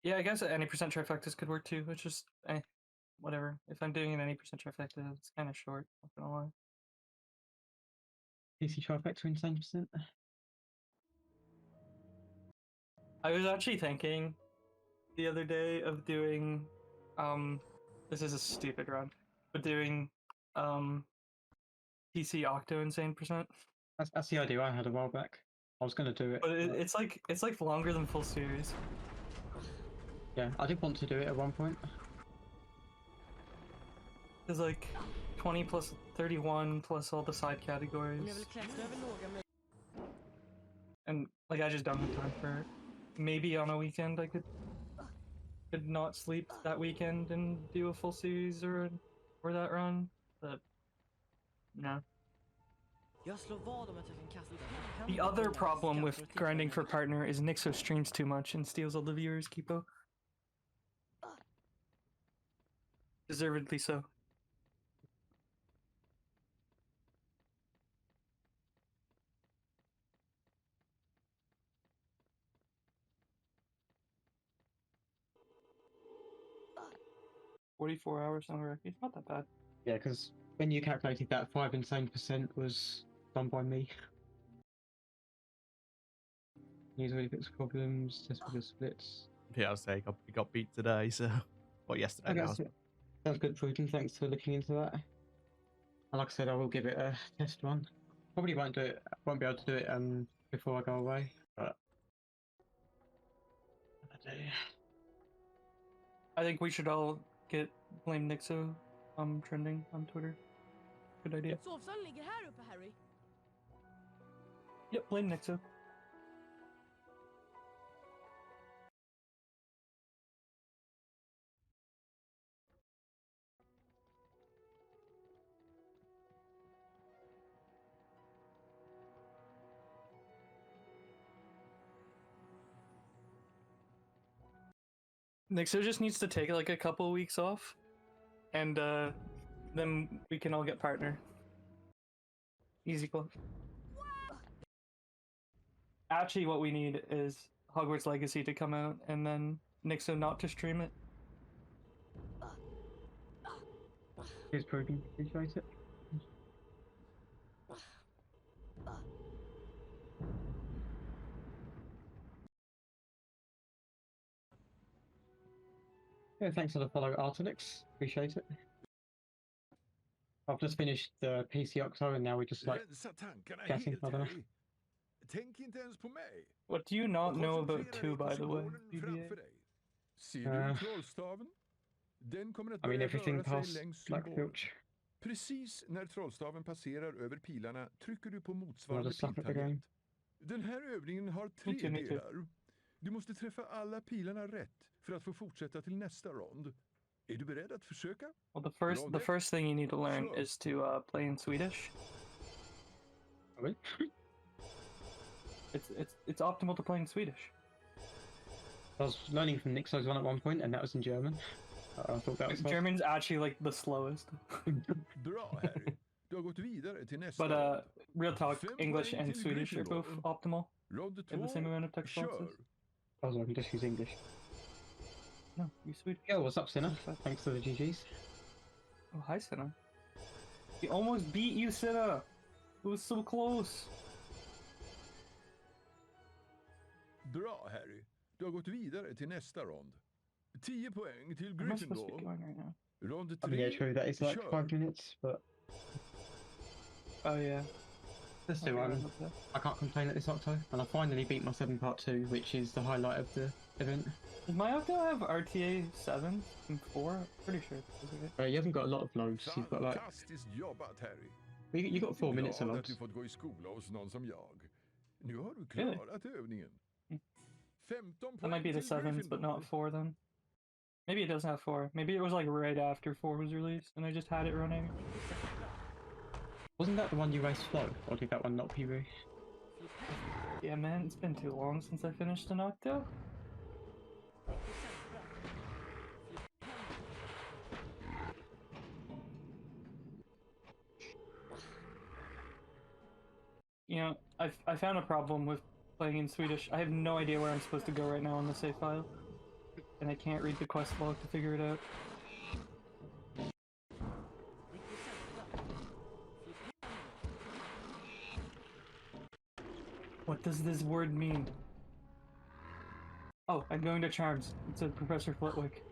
Yeah, I guess any percent trifectas could work too. It's just, whatever. If I'm doing an any percent trifecta, it's kind of short, not gonna lie. PC trifecta insane percent. I was actually thinking the other day of doing, this is a stupid run, but doing, PC Octo insane percent. That's the idea I had a while back. I was gonna do it. But it's like longer than full series. Yeah, I did want to do it at one point. It's like 20 plus 31 plus all the side categories. And like I just don't have time for it. Maybe on a weekend I could not sleep that weekend and do a full series or that run, but no. The other problem with grinding for partner is Nixo streams too much and steals all the viewers, Kipo. Deservedly so. $44 somewhere. It's not that bad. Yeah, because when you calculated that, 5 insane percent was done by me. Use really fix problems, test for the splits. Yeah, I'll say he got beat today, so yesterday. Now. Sounds good, Prudent. Thanks for looking into that. And like I said, I will give it a test run. Probably won't be able to do it before I go away, but I think we should all get Blame Nixo trending on Twitter. Good idea. Sovsalen ligger här uppe, Harry. Yep, Blame Nixo. Nixo just needs to take like a couple weeks off, and then we can all get partner. Easy close. Actually, what we need is Hogwarts Legacy to come out, and then Nixo not to stream it. Cheers, Prudent. Appreciate it. Yeah, thanks for the follow, Artelix. Appreciate it. I've just finished the PC Octo and now we're just like chatting. I don't know. What do you not know about 2, by the way? I mean everything past Black Filch. Precis när trollstaven passerar över pilarna trycker du på motsvarande piltangent. Den här övningen har 3 delar. Du måste träffa alla pilarna rätt för att få fortsätta till nästa rond. Är du beredd att försöka? Well, the first thing you need to learn is to play in Swedish. Really? It's optimal to play in Swedish. I was learning from Nixo's one at one point, and that was in German. I thought that was German's actually like the slowest. Bra, Harry. Du har gått vidare till nästa. But real talk, English and Swedish are both optimal. They have the same amount of text boxes. I was like, just use English. No, you Swedish. Yo, what's up, Sinner? Thanks for the GGs. Oh, hi, Sinner. He almost beat you, Sinner. It was so close. Bra, Harry. Du har gått vidare till nästa rond. 10 poäng till Gryffindor. Rond 3. I mean, yeah, true. That is like 5 minutes, but. Oh yeah. Let's do one. I can't complain at this Octo, and I finally beat my 7 part 2, which is the highlight of the event. Does my Octo have RTA 7 and 4? Pretty sure. You haven't got a lot of loads. You've got like. You got 4 minutes of loads. Really? That might be the 7s, but not 4 then. Maybe it does have 4. Maybe it was like right after 4 was released, and I just had it running. Wasn't that the one you raced slow, or did that one not PB? Yeah, man, it's been too long since I finished an Octo. You know, I found a problem with playing in Swedish. I have no idea where I'm supposed to go right now on the save file. and I can't read the quest log to figure it out. What does this word mean? Oh, I'm going to Charms. It's a Professor Flitwick.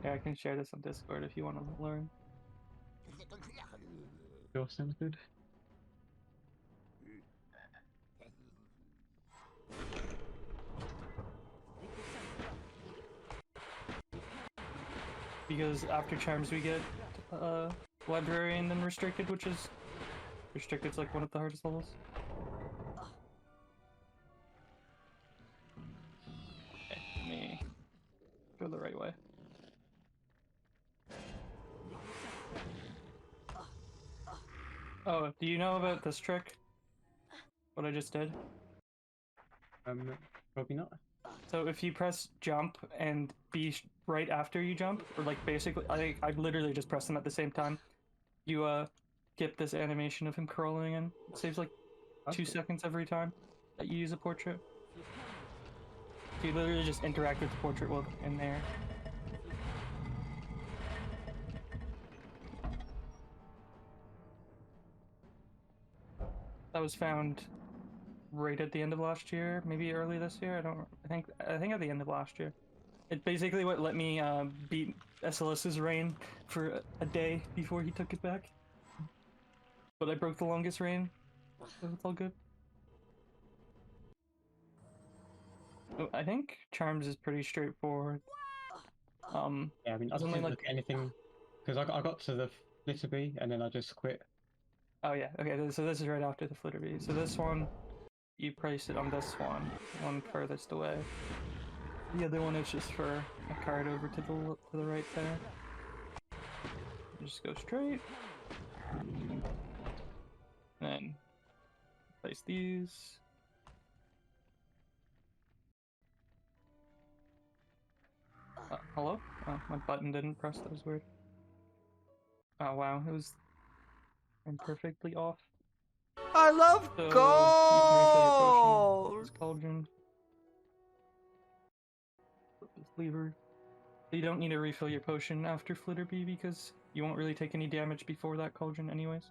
Yeah, I can share this on Discord if you want to learn. Sure, sounds good. Because after Charms we get Librarian and Restricted, which is... Restricted's like one of the hardest levels. Okay, let me go the right way. Oh, do you know about this trick? What I just did? Probably not. So if you press jump and B right after you jump, or like basically, I literally just pressed them at the same time, you get this animation of him crawling in. It saves like That's 2 cool. seconds every time that you use a portrait. So you literally just interact with the portrait while in there. That was found right at the end of last year, maybe early this year. I think at the end of last year. It's basically what let me beat SLS's reign for a day before he took it back. But I broke the longest reign, so it's all good. Oh, I think Charms is pretty straightforward. Yeah, I mean, I there's only didn't like look at anything because I got to the Flitterby and then I just quit. oh yeah, okay. So this is right after the Flitterby. So this one, you place it on this one furthest away. The other one is just for a card over to the right there. You just go straight, and then place these. Hello? Oh, my button didn't press. That was weird. Oh wow, it was imperfectly off. I love So you can refill your potion. gold. This cauldron. Flip this lever. So you don't need to refill your potion after Flitterby because you won't really take any damage before that cauldron anyways.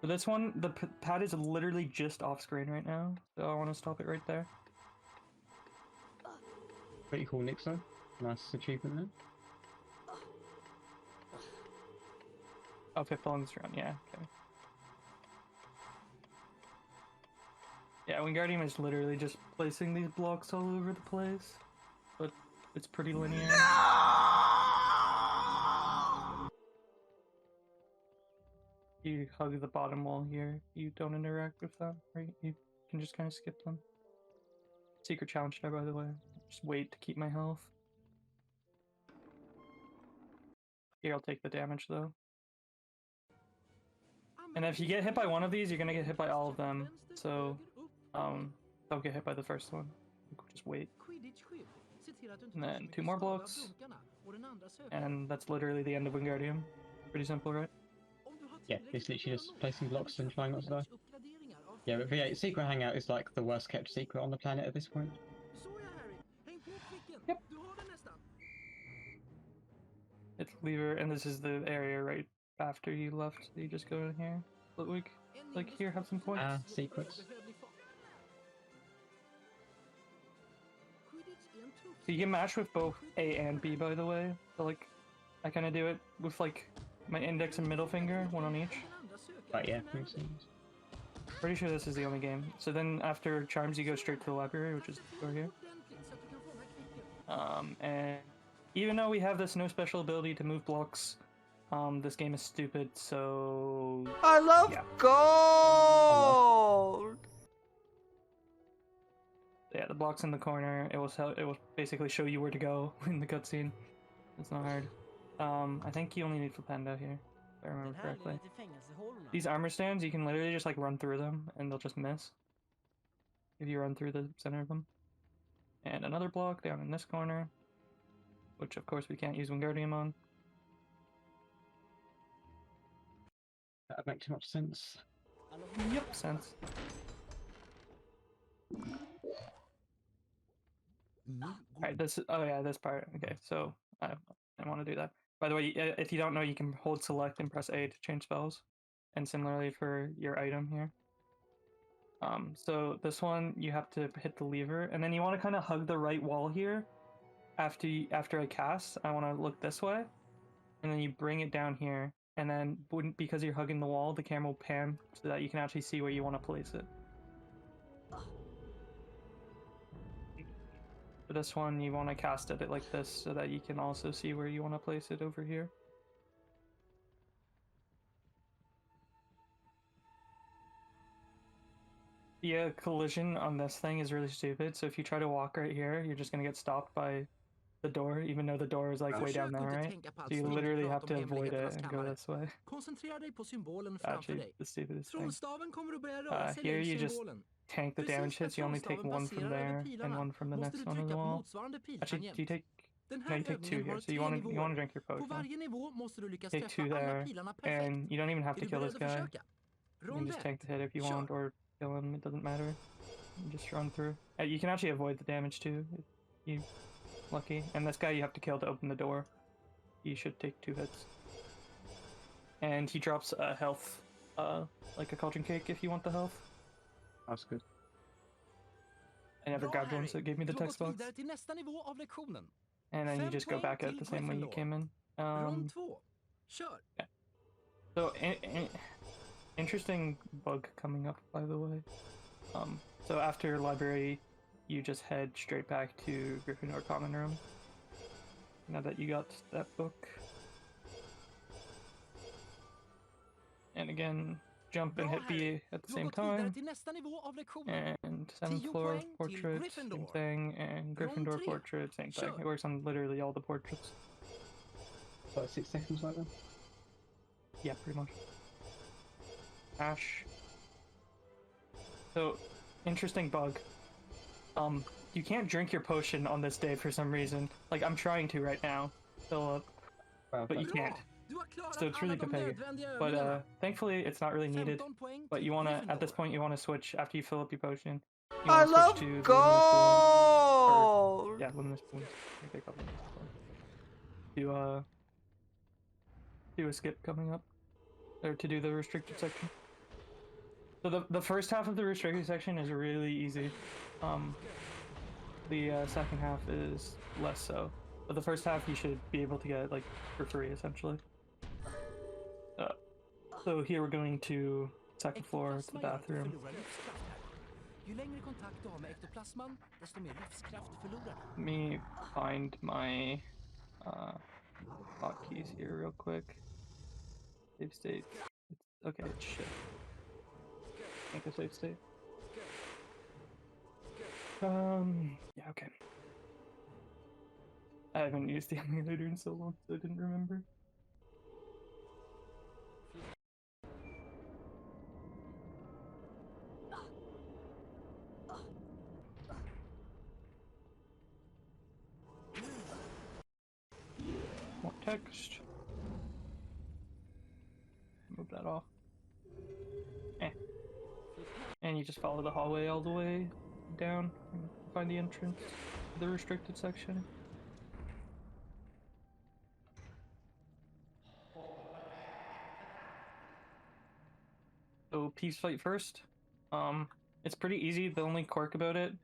For this one, the pad is literally just off screen right now, so I want to stop it right there. Pretty cool, Nixo. Nice achievement there. Oh, 5th longest round, yeah, okay. Yeah, Wingardium is literally just placing these blocks all over the place, but it's pretty linear. You hug the bottom wall here, you don't interact with them, right? You can just kind of skip them. Secret challenge there, by the way. Just wait to keep my health. Here, I'll take the damage, though. And if you get hit by one of these, you're gonna get hit by all of them. So, don't get hit by the first one. Just wait. And then 2 more blocks. And that's literally the end of Wingardium. Pretty simple, right? Yeah, it's literally just placing blocks and trying not to die. Yeah, but yeah, Secret Hangout is like the worst kept secret on the planet at this point. Yep. It's lever, and this is the area right after you left. So you just go in here. Flitwick, like here, have some points. Secrets. So you can mash with both A and B, by the way. So like, I kind of do it with like my index and middle finger, one on each. But yeah, makes sense. Pretty sure this is the only game. So then after Charms, you go straight to the library, which is over here. And even though we have this no special ability to move blocks, this game is stupid, so... I love gold. Yeah, the blocks in the corner, it will basically show you where to go in the cutscene. It's not hard. I think you only need Flipendo here, if I remember correctly. These armor stands, you can literally just like run through them, and they'll just miss. If you run through the center of them. And another block down in this corner, which of course we can't use Wingardium on. That would make too much sense. Yep, sense. This. Oh yeah, this part. Okay, so I want to do that. By the way, if you don't know, you can hold select and press A to change spells, and similarly for your item here. So this one you have to hit the lever, and then you want to kind of hug the right wall here. After I cast, I want to look this way, and then you bring it down here, and then because you're hugging the wall, the camera will pan so that you can actually see where you want to place it. For this one, you want to cast it like this so that you can also see where you want to place it over here. Yeah, collision on this thing is really stupid. So if you try to walk right here, you're just gonna get stopped by the door, even though the door is like way down there, right? So you literally have to avoid it and go this way. Actually, the stupidest thing. Here you just tank the damage hits. You only take one from there and one from the next one as well. Actually, do you take? No, you take two here. So you want to drink your potion. Take two there, and you don't even have to kill this guy. You can just tank the hit if you want, or kill him. It doesn't matter. You just run through. You can actually avoid the damage too, if you lucky. And this guy you have to kill to open the door. You should take 2 hits. And he drops health, like a cauldron cake if you want the health. That's good. I never grabbed one, so it gave me the text box. And then you just go back out the same way you came in. Yeah. So, interesting bug coming up, by the way. So after library, you just head straight back to Gryffindor Common Room. Now that you got that book. And again, jump and hit B at the same time. And 7th floor portrait, same thing. And Gryffindor portrait, same thing. It works on literally all the portraits. So 6 seconds like that? Yeah, pretty much. Ash. So, interesting bug. You can't drink your potion on this day for some reason. Like, I'm trying to right now, Philip, but you can't. So it's really competitive. But thankfully, it's not really needed. But you wanna, at this point, you wanna switch after you fill up your potion. You I wanna love switch to gold! yeah, luminous balloon. Pick up to do a skip coming up, or to do the restricted section. So the first half of the restricted section is really easy. The second half is less so. But the first half you should be able to get like for free essentially. So here we're going to 2nd floor to the bathroom. Let me find my hotkeys here real quick. Save state. Okay, it's shit. Make a save state. Yeah, okay. I haven't used the emulator in so long, so I didn't remember. More text. Move that off. And you just follow the hallway all the way down and find the entrance to the restricted section. So peace fight first. It's pretty easy. The only quirk about it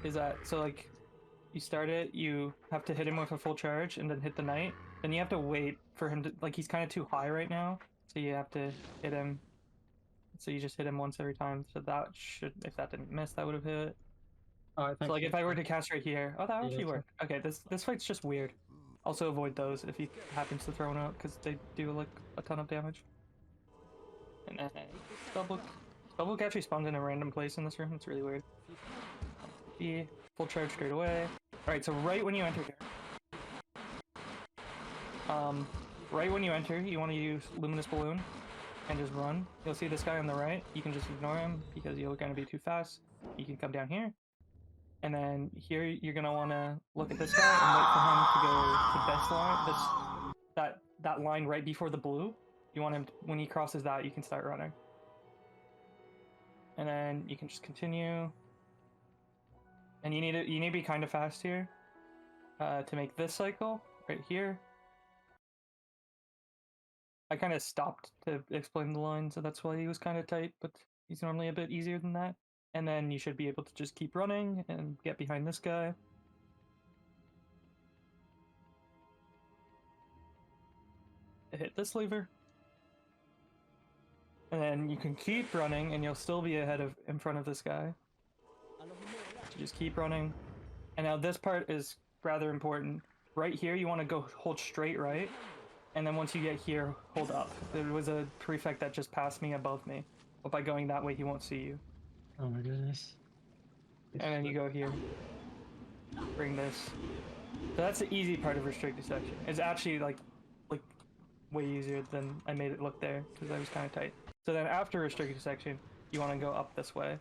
is that, so like, you start it, you have to hit him with a full charge and then hit the knight. Then you have to wait for him to, like, he's kind of too high right now, so you have to hit him. So you just hit him once every time. So that should, if that didn't miss, that would have hit. Alright, So like if I were to cast right here, oh, that actually worked. Okay, this fight's just weird. Also avoid those if he happens to throw one out, because they do like a ton of damage. And then spellbook actually spawns in a random place in this room. It's really weird. B, full charge straight away. Alright, so right when you enter here. Right when you enter, you want to use Luminous Balloon and just run. You'll see this guy on the right. You can just ignore him because you're going to be too fast. You can come down here. And then here you're going to want to look at this guy and wait for him to go to this line. That line right before the blue. You want him to, when he crosses that, you can start running. And then you can just continue. And you need to be kind of fast here. to make this cycle right here. I kind of stopped to explain the line, so that's why he was kind of tight, but he's normally a bit easier than that. And then you should be able to just keep running and get behind this guy. Hit this lever. And then you can keep running and you'll still be in front of this guy. So just keep running. And now this part is rather important. Right here, you want to go hold straight right. And then once you get here, hold up. There was a prefect that just passed me above me. But by going that way, he won't see you. Oh my goodness. And then you go here. Bring this. So that's the easy part of restricted section. It's actually like way easier than I made it look there because I was kind of tight. So then after restricted section, you want to go up this way.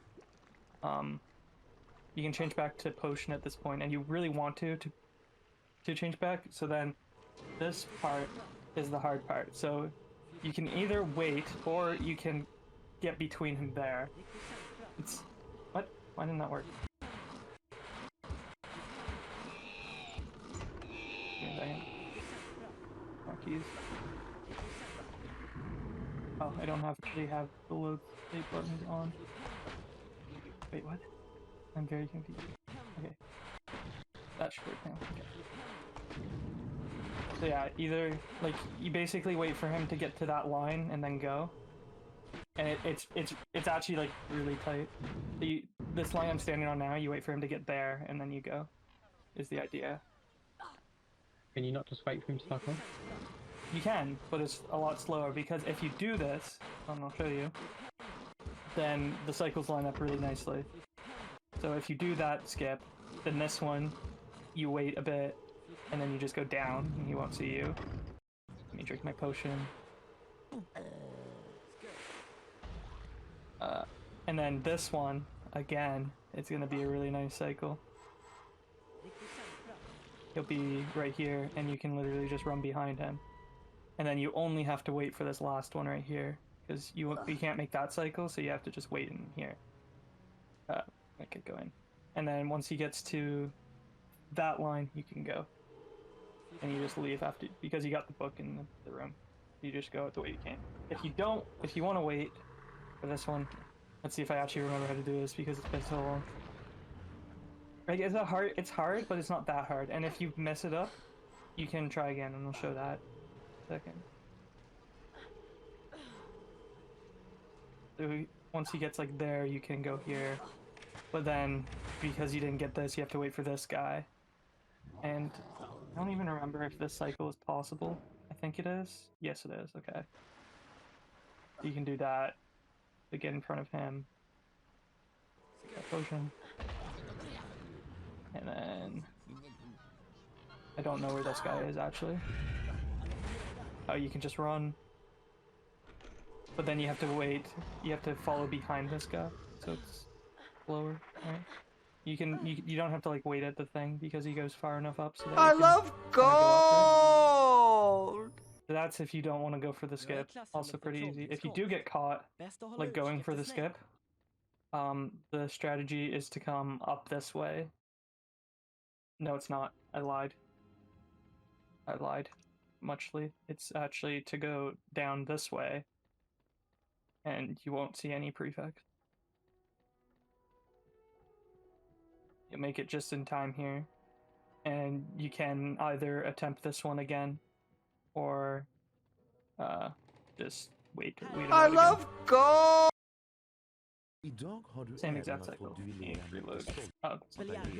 You can change back to potion at this point, and you really want to change back. So then this part is the hard part. So you can either wait or you can get between him there. It's what? Why didn't that work? Give me a second. More keys. Oh, I don't actually have the load state buttons on. Wait, what? I'm very confused. Okay. That should work now. Okay. So yeah, either, like, you basically wait for him to get to that line and then go. And it's actually, like, really tight. This line I'm standing on now, you wait for him to get there and then you go, is the idea. Can you not just wait for him to start on? You can, but it's a lot slower because if you do this, and I'll show you, then the cycles line up really nicely. So if you do that skip, then this one, you wait a bit, and then you just go down, and he won't see you. Let me drink my potion. And then this one, again, it's gonna be a really nice cycle. He'll be right here, and you can literally just run behind him. And then you only have to wait for this last one right here, because you can't make that cycle, so you have to just wait in here. Make it go in. And then once he gets to that line, you can go. And you just leave after, because you got the book in the room. You just go the way you can. If you want to wait for this one, let's see if I actually remember how to do this, because it's been so long. Like, it's hard, but it's not that hard. And if you mess it up, you can try again, and I'll show that. Second. So once he gets like there, you can go here, but then because you didn't get this, you have to wait for this guy. And I don't even remember if this cycle is possible. I think it is. Yes, it is. Okay. You can do that to get in front of him. Get a potion. And then I don't know where this guy is actually. Oh, you can just run. But then you have to wait. You have to follow behind this guy, so it's slower, right? You don't have to like wait at the thing because he goes far enough up so that I you can love gold! So that's if you don't want to go for the skip. Also pretty easy. If you do get caught like going for the skip, the strategy is to come up this way. No, it's not. I lied. Muchly. It's actually to go down this way, and you won't see any prefect. You'll make it just in time here, and you can either attempt this one again, or just wait. I love gold! Same exact cycle. Reload. Oh,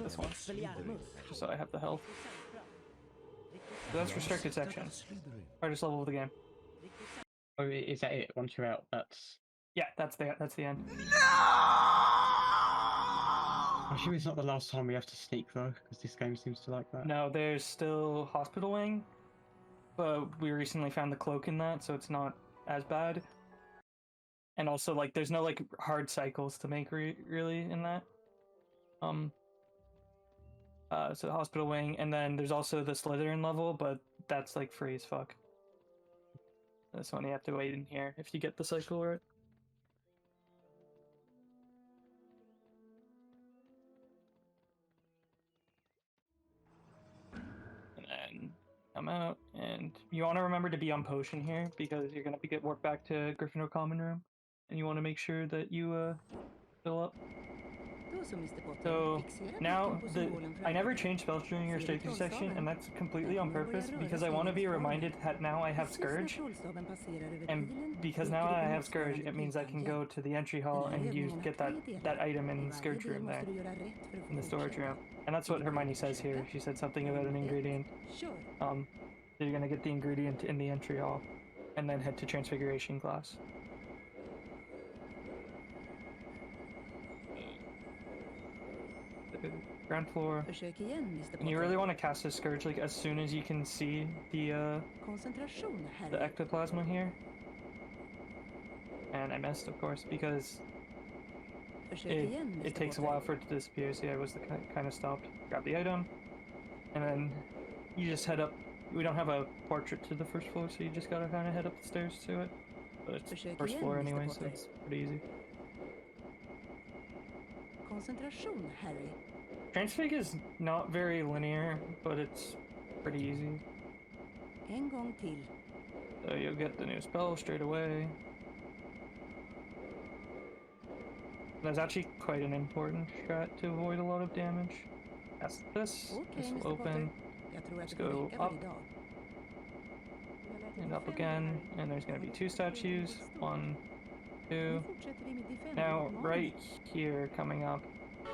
this one. Just so I have the health. So that's restricted section. Hardest level of the game. Oh, is that it? Once you're out, that's... Yeah, that's the end. I'm sure it's not the last time we have to sneak though, because this game seems to like that. No, there's still Hospital Wing, but we recently found the cloak in that, so it's not as bad. And also, like, there's no like hard cycles to make really in that. So Hospital Wing, and then there's also the Slytherin level, but that's like free as fuck. This one you have to wait in here if you get the cycle right. Come out, and you want to remember to be on potion here because you're gonna get warped back to Gryffindor Common Room, and you want to make sure that you fill up. So now I never changed spells during your safety section, and that's completely on purpose because I want to be reminded that now I have Scourge, and because now I have Scourge, it means I can go to the entry hall and get that item in the Scourge room there, in the storage room, and that's what Hermione says here. She said something about an ingredient. So you're gonna get the ingredient in the entry hall, and then head to Transfiguration class. Ground floor. And you really want to cast a Scourge like as soon as you can see the ectoplasma here. And I missed, of course, because it takes a while for it to disappear. So yeah, I was kind of stopped. Grab the item, and then you just head up. We don't have a portrait to the first floor, so you just gotta kind of head up the stairs to it. But it's first floor anyway, so it's pretty easy. Transfig is not very linear, but it's pretty easy. So you'll get the new spell straight away. That's actually quite an important strat to avoid a lot of damage. Cast this will open. Let's go up. And up again, and there's going to be 2 statues. 1, 2. Now, right here coming up.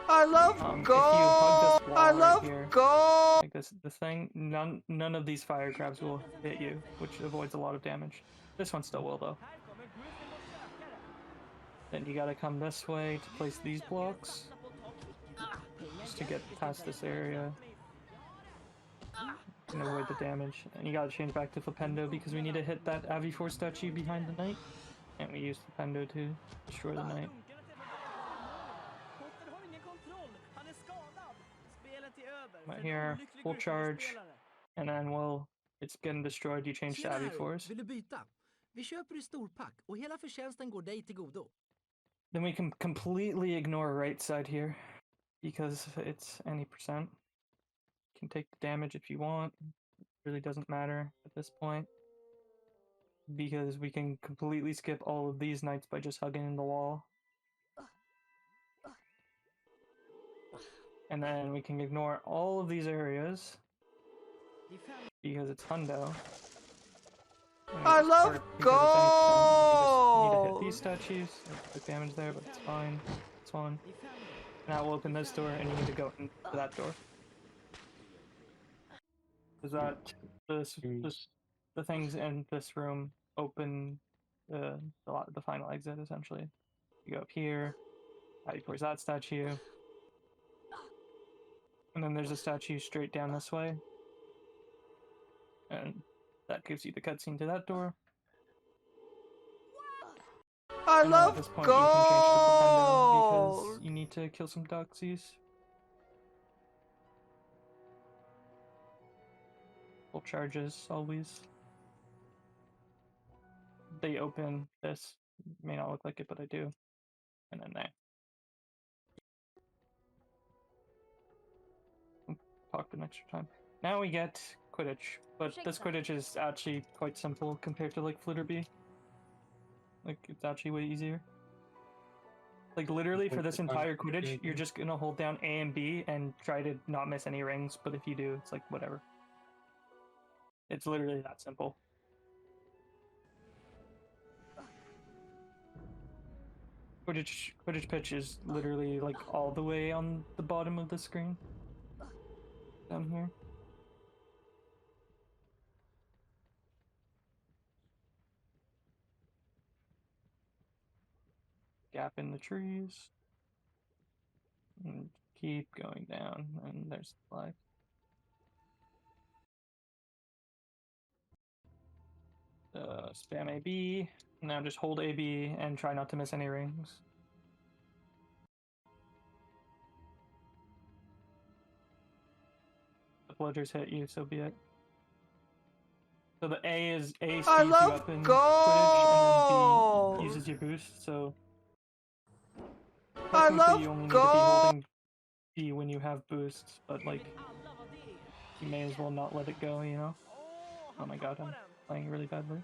I love gold! If you hug this wall I love right here, gold! like this thing, none of these fire crabs will hit you, which avoids a lot of damage. This one still will, though. Then you gotta come this way to place these blocks, just to get past this area and avoid the damage. And you gotta change back to Flipendo because we need to hit that Avifor statue behind the knight, and we use Flipendo to destroy the knight. Right here, full charge, and then it's getting destroyed, you change to Avifors. Then we can completely ignore right side here, because it's any percent. You can take the damage if you want, it really doesn't matter at this point. Because we can completely skip all of these knights by just hugging in the wall. And then we can ignore all of these areas because it's hundo. I love gold! We just need to hit these statues. There's damage there, but it's fine. It's one. Now we'll open this door, and you need to go into that door. Is that the things in this room open the final exit essentially? You go up here. Towards that statue. And then there's a statue straight down this way. And that gives you the cutscene to that door. I love at this point, gold! You can change to Flipendo because you need to kill some Doxies. Full charges, always. They open this. May not look like it, but I do. And then there. Talked an extra time. Now we get Quidditch, but this Quidditch is actually quite simple compared to like Flitterby. Like it's actually way easier. Like literally for this entire Quidditch, you're just gonna hold down A and B and try to not miss any rings, but if you do, it's like whatever. It's literally that simple. Quidditch pitch is literally like all the way on the bottom of the screen. Down here. Gap in the trees. And keep going down, and there's the flag. Spam AB. Now just hold AB and try not to miss any rings. Bludgers hit you, so be it. So the A speeds you up in Quidditch, and then B uses your boost, so technically you only need to be holding B when you have boosts, but like you may as well not let it go, you know? Oh my god, I'm playing really badly.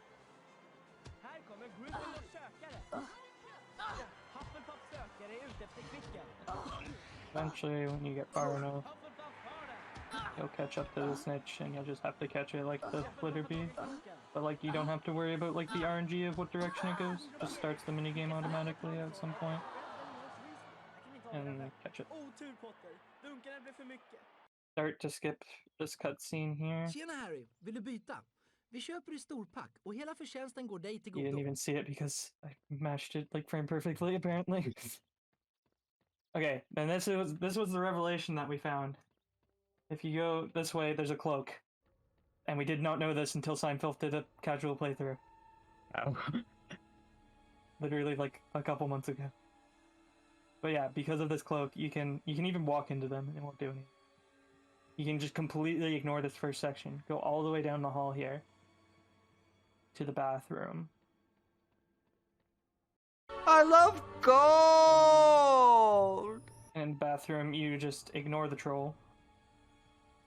Här kommer Gryffindors sökare. Hufflepuff sökare är ute efter Kvicken. Eventually, when you get far enough, Hufflepuff hör det. you'll catch up to the snitch, and you'll just have to catch it like the flitter bee. But like, you don't have to worry about like the RNG of what direction it goes. Just starts the minigame automatically at some point, and catch it. Otur Potter. Dunkarna blev för mycket. Start to skip this cutscene here. Tjena Harry, vill du byta? Vi köper i storpack och hela förtjänsten går dig till You didn't godo. even see it because I matched it like frame perfectly, apparently. Okay, and this was the revelation that we found. If you go this way, there's a cloak, and we did not know this until Seinfeld did a casual playthrough, Oh. literally like a couple months ago. But yeah, because of this cloak, you can even walk into them and it won't do anything. You can just completely ignore this first section. Go all the way down the hall here to the bathroom. I love gold! And bathroom, you just ignore the troll.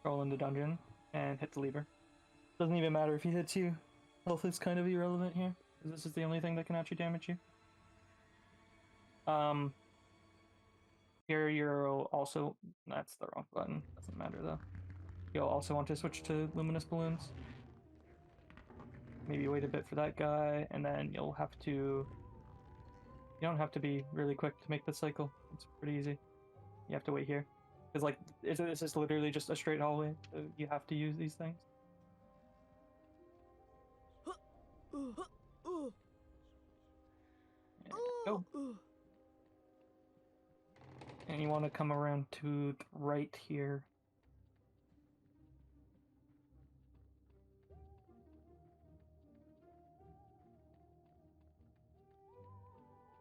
Roll in the dungeon and hit the lever. Doesn't even matter if he hits you. Health is kind of irrelevant here, because this is the only thing that can actually damage you. Here you'll also... That's the wrong button. Doesn't matter though. You'll also want to switch to luminous balloons. Maybe wait a bit for that guy, and then you'll have to... You don't have to be really quick to make this cycle. It's pretty easy. You have to wait here. Because like, this is literally just a straight hallway, so you have to use these things. And go. And you want to come around to the right here.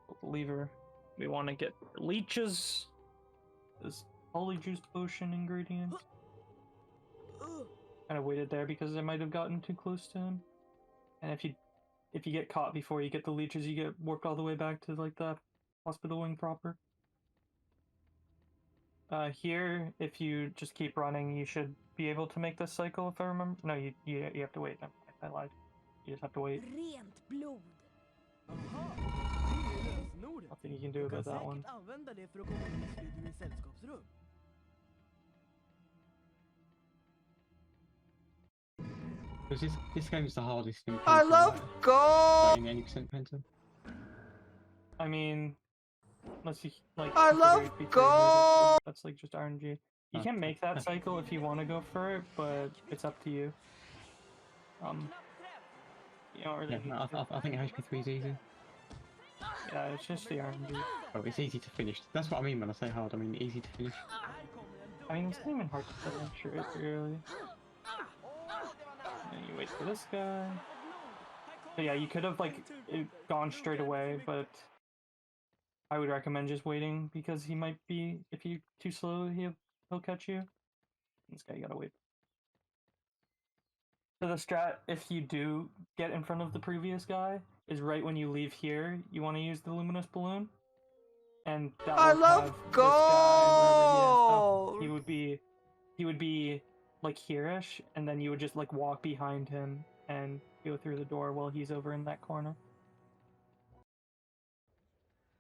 Pull the lever. We want to get leeches. This polyjuice potion ingredient. Kind of waited there because I might have gotten too close to him. And if you get caught before you get the leeches, you get warped all the way back to like the hospital wing proper. Here, if you just keep running, you should be able to make this cycle, if I remember. No, you have to wait. I lied. You just have to wait. Rent blod. Jaha, det är lösenordet. Nothing you can do Du kan about that one. säkert använda det för att komma in i Slytherins sällskapsrum. Because this game's the hardest in I Penta, love gold! in any percent Penta. I mean, unless you like. I consider love it before, gold! that's like just RNG. You Oh. can make that cycle if you want to go for it, but it's up to you. You don't really. Yeah, need no, to. I think HP3 is easy. Yeah, it's just the RNG. Oh, it's easy to finish. That's what I mean when I say hard. I mean easy to finish. I mean, it's not even hard to set up sure it really. And you wait for this guy. But yeah, you could have like gone straight away, but I would recommend just waiting because he might be, if you're too slow, he'll catch you. This guy, you gotta wait. So the strat, if you do get in front of the previous guy, is right when you leave here, you want to use the luminous balloon, and that I will love have this guy wherever he is. gold! He would be like here-ish, and then you would just like walk behind him and go through the door while he's over in that corner.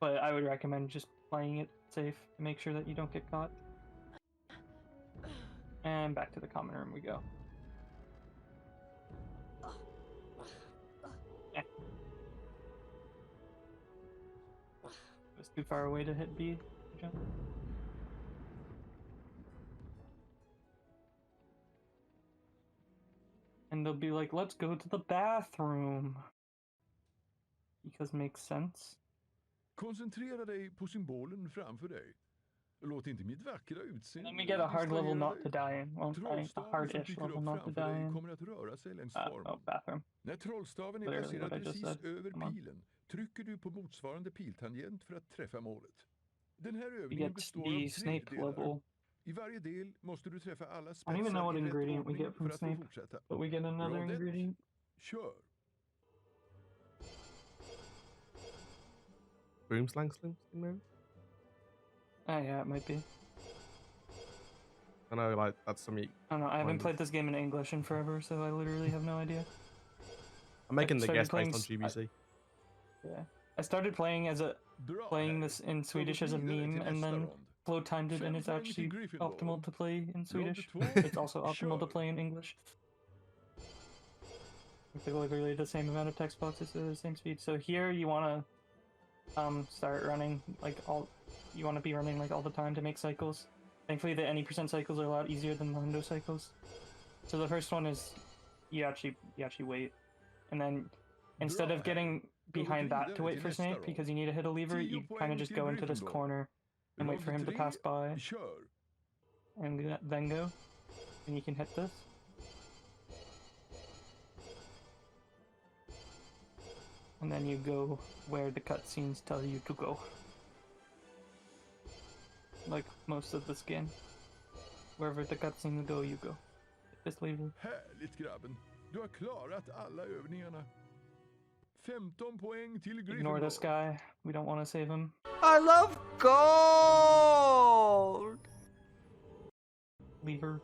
But I would recommend just playing it safe to make sure that you don't get caught. And back to the common room we go. It was too far away to hit B. Jump. And they'll be like, let's go to the bathroom. Because makes sense. Koncentrera dig på symbolen framför dig. Låt inte mitt vackra And utseende then we get a hard level distrahera not to dig. die in. Well, a Trollstaven som hard-ish dyker level upp not to framför die dig in. kommer att röra sig längs Oh, formen. bathroom. När trollstaven är Literally placerad what I just precis said. över Come on. pilen trycker du på motsvarande piltangent för att träffa målet. Den här We övningen get består the av 3 Snape delar. level, I varje del måste du träffa alla I don't even know spetsar what i rätt ingredient we ordning get from för att få Snape. fortsätta. but we get another Roll it. ingredient. Kör! Broomslang sling maybe? Oh yeah, it might be. I know, like, that's something. I don't know. I haven't Kind of. played this game in English in forever, so I literally have no idea. I'm making the started guess playing based on GBC. Yeah, I started playing Bra, playing Harry. this in Ska Swedish gå as a vidare meme, till and nästa then rond. Flo timed it, and 5 it's poäng actually till Gryffindor. optimal to play in Rond Swedish. 2, It's also optimal to kör. play in English. It's literally the same amount of text boxes at the same speed. So here you want to start running like you want to be running like all the time to make cycles. Thankfully the any % cycles are a lot easier than the window cycles. So the first one is you actually wait, and then instead Bra, of getting Harry. behind Då går vi that to vidare wait till for nästa Snape rond. because you need to hit a lever, 10 you kind poäng of just till go into this Gryffindor. corner and wait for him to Rond pass 3, by kör. and then go, and you can hit this. And then you go where the cutscenes tell you to go. Like most of this game. Wherever the cutscenes go, you go. Hit this lever. Härligt grabben. Du har klarat alla övningarna. 15 poäng till Ignore this Gryffindor. guy. We don't want to save him. I love gold! Lever.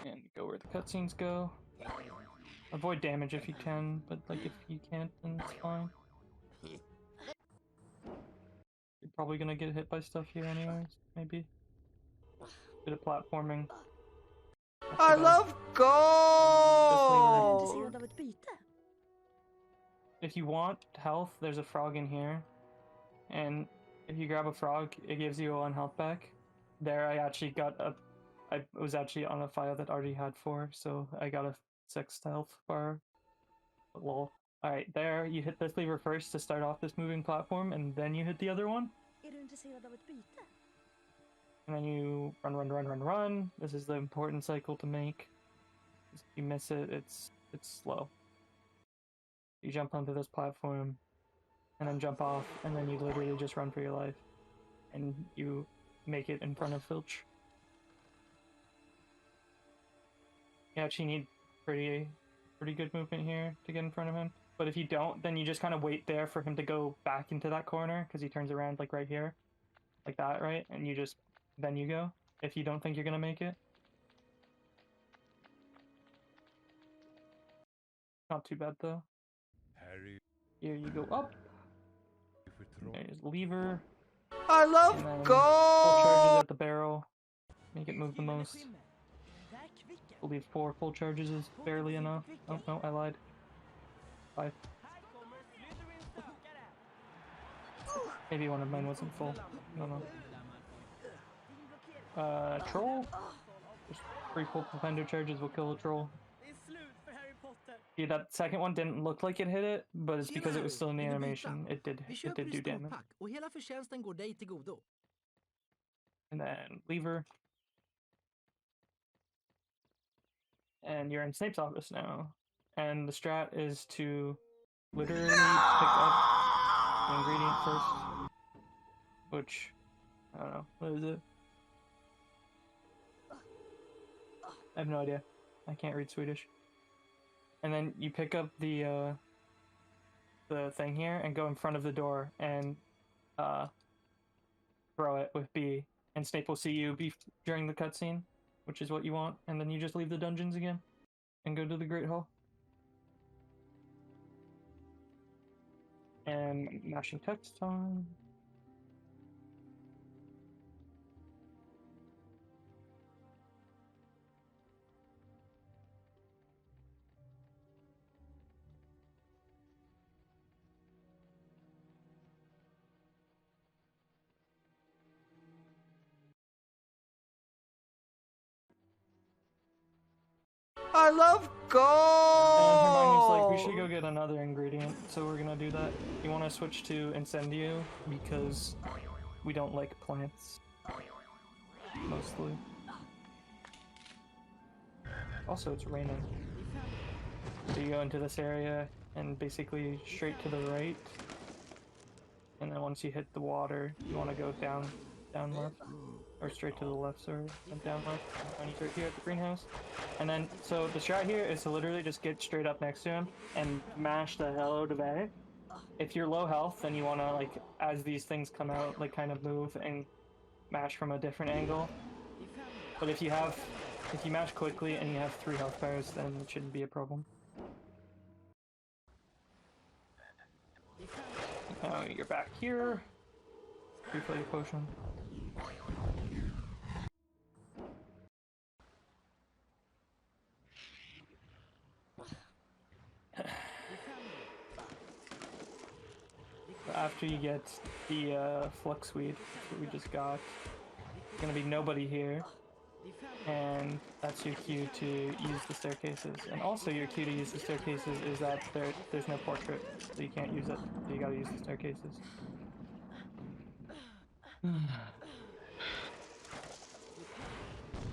And go where the cutscenes go. Avoid damage if you can, but like if you can't, then it's fine. You're probably gonna get hit by stuff here anyways, maybe. Bit of platforming. Not too I bad. love gold! Intresserad av ett byte? If you want health, there's a frog in here. And if you grab a frog, it gives you 1 health back. There I actually got I was actually on a file that already had 4, so I got a 6th health bar. Lol. Alright, there, you hit this lever first to start off this moving platform, and then you hit the other one. Är du intresserad av ett byte? And then you run. This is the important cycle to make. If you miss it, it's slow. You jump onto this platform, and then jump off, and then you literally just run for your life. And you make it in front of Filch. You actually need pretty good movement here to get in front of him. But if you don't, then you just kind of wait there for him to go back into that corner, because he turns around like right here. Like that, right? And you just, then you go, if you don't think you're gonna make it. Not too bad though. Harry Here you go up, förtrå. there's lever, I love and then full charges gold! at the barrel. Make it move the most. I believe 4 full charges is barely enough. Oh no, I lied. 5. Maybe one of mine wasn't full. I don't know. Troll? Just 3 full defender charges will kill a troll. Yeah, that second one didn't look like it hit it, but it's because it was still in the Vill du byta? animation. It Vi did köper do i damage. storpack och hela förtjänsten går dig till godo. And then lever. And you're in Snape's office now. And the strat is to literally pick up the ingredient first. Which, I don't know, what is it? I have no idea. I can't read Swedish. And then you pick up the thing here and go in front of the door and throw it with B. And Snape will see you during the cutscene, which is what you want. And then you just leave the dungeons again and go to the Great Hall. And mashing text on. I love And Hermione's like, we gold! should go get another ingredient, so we're gonna do that. You want to switch to Incendio because we don't like plants. Mostly. Also, it's raining. So you go into this area and basically straight to the right. And then once you hit the water, you want to go down left. Or straight to the left, sorry, and down left. And he's right here at the greenhouse. And then, so the strat here is to literally just get straight up next to him and mash the hell out of A. if you're low health, then you want to, like, as these things come out, like, kind of move and mash from a different angle. But if you mash quickly and you have 3 health bars, then it shouldn't be a problem. Now you're back here. Replay your potion. After you get the flux weed, that's what we just got, there's gonna be nobody here, and that's your cue to use the staircases. And also your cue to use the staircases is that there's no portrait, so you can't use it, so you gotta use the staircases.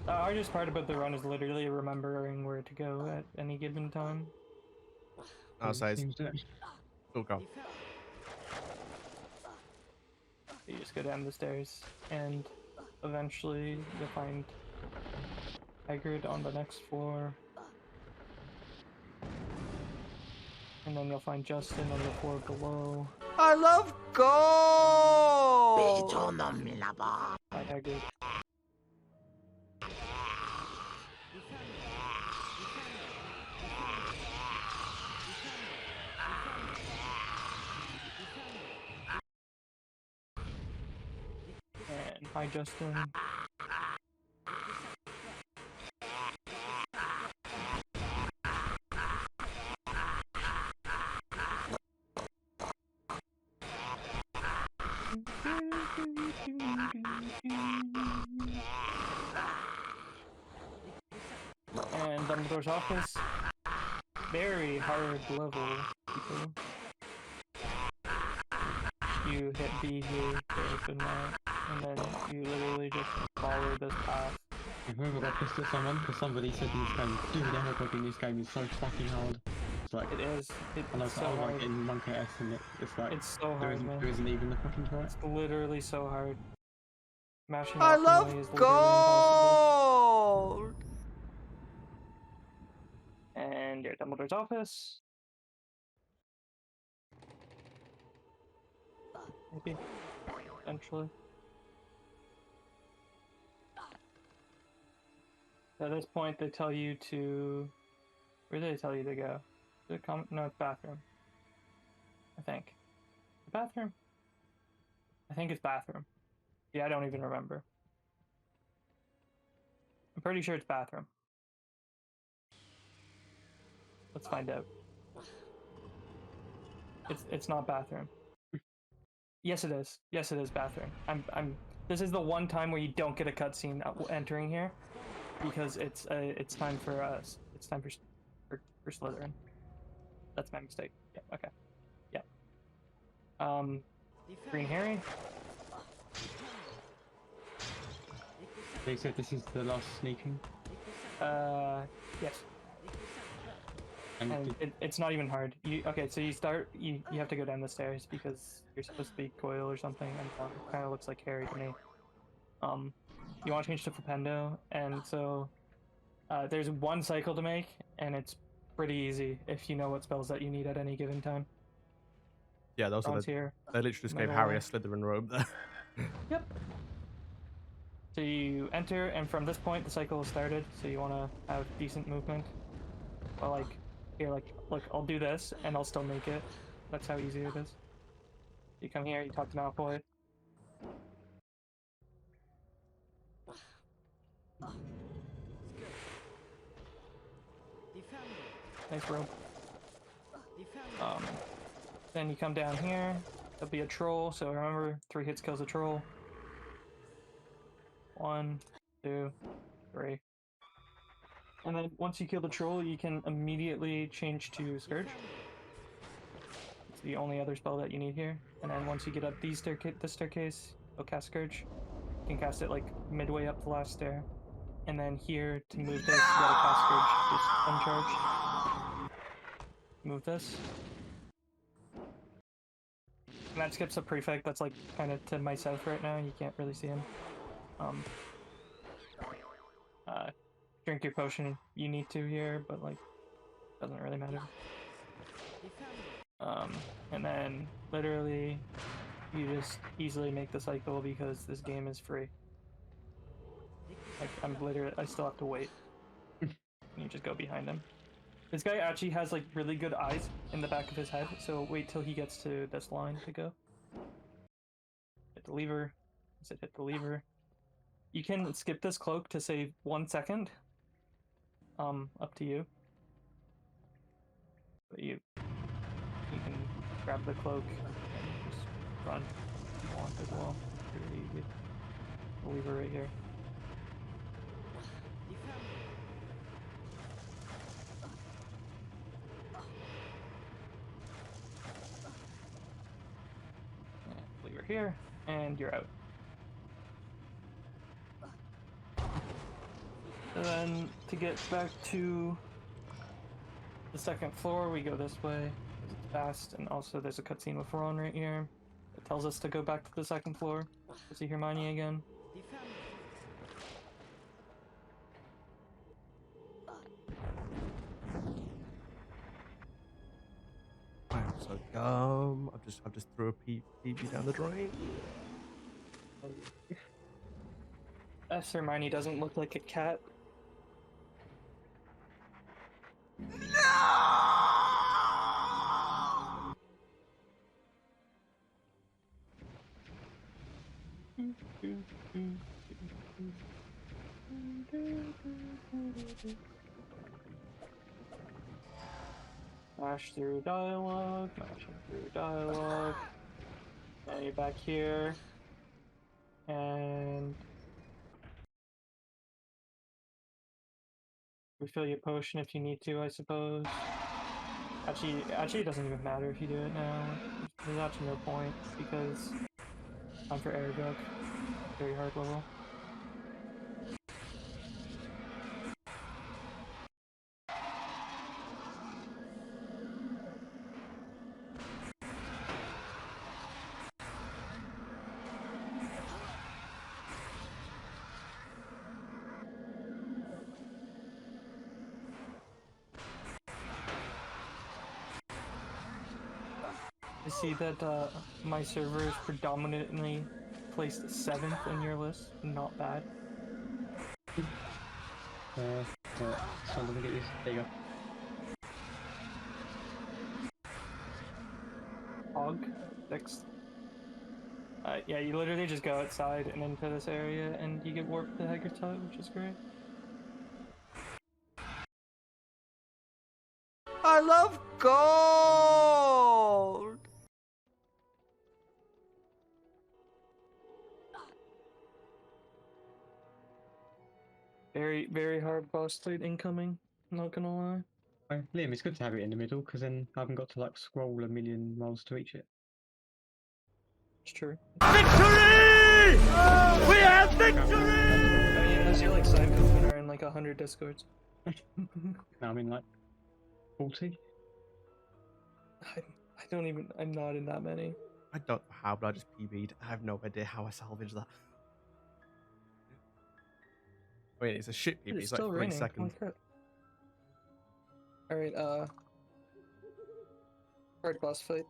The hardest part about the run is literally remembering where to go at any given time. I'll say Seems to- still go. You just go down the stairs, and eventually you'll find Hagrid on the next floor. And then you'll find Justin on the floor below. I love gold! Hi, Hagrid. And hi, Justin. And Dumbledore's office. Very hard level, people. You hit B here to open that, and then you literally just follow this path. If we ever got pissed at someone, because somebody said in this game, dude, everybody in this game is so fucking hard. It's like, It is. and I was It's so like hard. getting 1KS and it's like, It's so hard, man. there isn't even the fucking try. It's literally so hard. Mashing I optimally love is literally impossible. gold! And you're at Dumbledore's office. Maybe. Eventually. At this point, they tell you to... Where do they tell you to go? No, it's bathroom. I think. The bathroom? I think it's bathroom. Yeah, I don't even remember. I'm pretty sure it's bathroom. Let's find out. It's not bathroom. Yes, it is. Yes, it is bathroom. This is the one time where you don't get a cutscene entering here, because it's time for us. It's time for Slytherin. That's my mistake. Yeah. Okay. Yeah. Green Harry. They said this is the last sneaking. Yes. And It's not even hard. Okay, so you have to go down the stairs because you're supposed to be Coil or something, and it kind of looks like Harry to me. You want to change to Flipendo, and so there's one cycle to make, and it's pretty easy if you know what spells that you need at any given time. Yeah, those are Ron's the, here. they literally just gave Middle. Harry a Slytherin robe there. Yep. So you enter, and from this point the cycle is started. So you want to have decent movement. Well, like here, look, I'll do this, and I'll still make it. That's how easy it is. You come here, you talk to Malfoy. Nice rope. Then you come down here. There'll be a troll. So remember, 3 hits kills a troll. 1, 2, 3. And then once you kill the troll, you can immediately change to Scourge. It's the only other spell that you need here. And then once you get up this staircase, you'll cast Scourge. You can cast it like midway up the last stair. And then here, to move this, you gotta cast Scourge, just uncharged. Move this. And that skips a prefect that's like kind of to my south right now, and you can't really see him. Drink your potion, you need to here, but like, doesn't really matter. And then literally you just easily make the cycle because this game is free. Like I still have to wait. You just go behind him. This guy actually has like really good eyes in the back of his head, so wait till he gets to this line to go. Hit the lever. I said hit the lever. You can skip this cloak to save 1 second. Up to you. But you can grab the cloak and just run if you want as well. Pretty easy. The lever right here. Lever here, and you're out. And then to get back to the second floor, we go this way. It's fast, and also there's a cutscene with Ron right here. It tells us to go back to the second floor to see Hermione again. I'm so dumb. I've just threw a PB down the drain. Hermione doesn't look like a cat. Mash through dialogue, mashing through dialogue. Now you're back here. And refill your potion if you need to, I suppose. Actually, it doesn't even matter if you do it now. There's actually no point, because time for Aragog. Very hard level. I see that my server is predominantly placed 7th in your list. Not bad. So let me get this. There you go. Hog, 6th. Yeah, you literally just go outside and into this area, and you get warped to Hagrid's hut, which is great. I love gold! Very, very hard boss fight incoming. Not gonna lie. Liam, it's good to have it in the middle because then I haven't got to like scroll a million miles to reach it. It's true. Victory! We have victory! I mean, unless you're like Simon and are in like 100 discords. No, I mean like 40. I don't even. I'm not in that many. I don't know how, but I just PB'd. I have no idea how I salvaged that. I mean, it's a shit PB. It's It's like still 3 raining. seconds. Alright, hard boss fight.